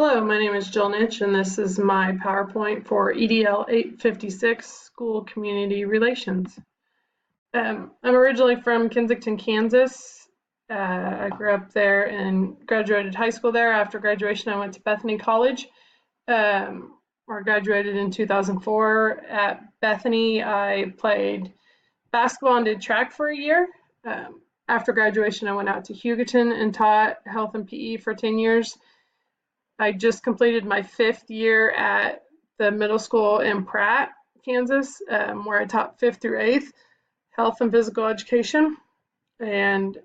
Hello, my name is Jill Nitch, and this is my PowerPoint for EDL 856 School Community Relations. I'm originally from Kensington, Kansas. I grew up there and graduated high school there. After graduation, I went to Bethany College, where I graduated in 2004. At Bethany, I played basketball and did track for a year. After graduation, I went out to Hugoton and taught health and PE for 10 years. I just completed my 5th year at the middle school in Pratt, Kansas, where I taught 5th through 8th health and physical education. And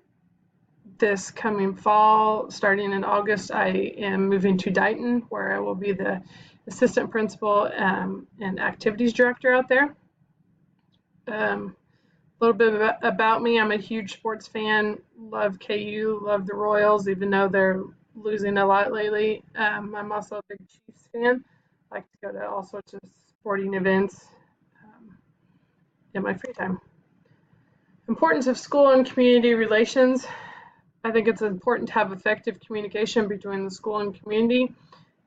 this coming fall, starting in August, I am moving to Dighton, where I will be the assistant principal and activities director out there. A little bit about me: I'm a huge sports fan, love KU, love the Royals, even though they're losing a lot lately. I'm also a big Chiefs fan. I like to go to all sorts of sporting events in my free time. Importance of school and community relations. I think it's important to have effective communication between the school and community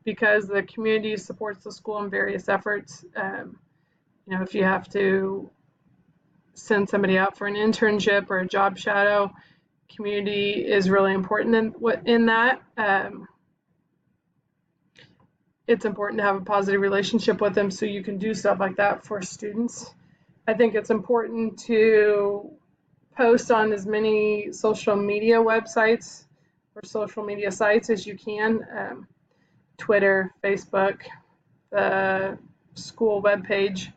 because the community supports the school in various efforts. If you have to send somebody out for an internship or a job shadow, community is really important in that. It's important to have a positive relationship with them so you can do stuff like that for students. I think it's important to post on as many social media websites or social media sites as you can. Twitter, Facebook, the school webpage.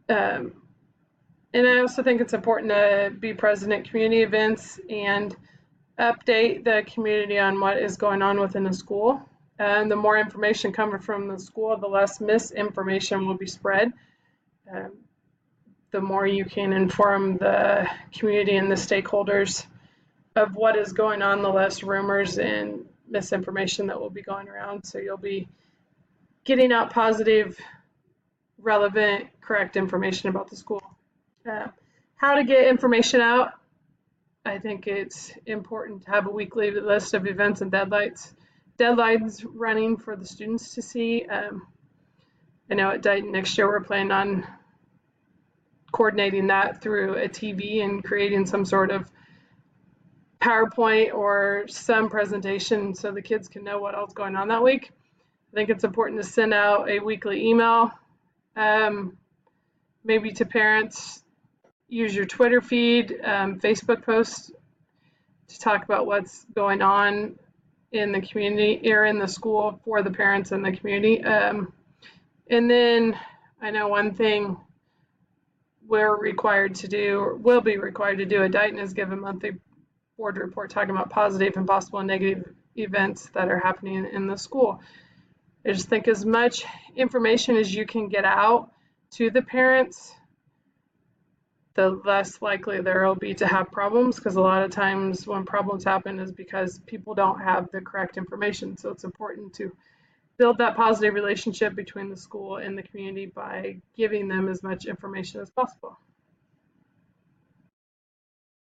And I also think it's important to be present at community events and update the community on what is going on within the school. And the more information coming from the school, the less misinformation will be spread. The more you can inform the community and the stakeholders of what is going on, the less rumors and misinformation that will be going around. So you'll be getting out positive, relevant, correct information about the school. How to get information out. I think it's important to have a weekly list of events and deadlines running for the students to see. I know at Dighton next year we're planning on coordinating that through a TV and creating some sort of PowerPoint or some presentation so the kids can know what else is going on that week. I think it's important to send out a weekly email, maybe to parents. Use your Twitter feed, Facebook posts to talk about what's going on in the community or in the school for the parents and the community. And then I know one thing will be required to do at Dighton is give a monthly board report talking about positive and possible negative events that are happening in the school. I just think as much information as you can get out to the parents, the less likely there will be to have problems, because a lot of times when problems happen is because people don't have the correct information. So it's important to build that positive relationship between the school and the community by giving them as much information as possible.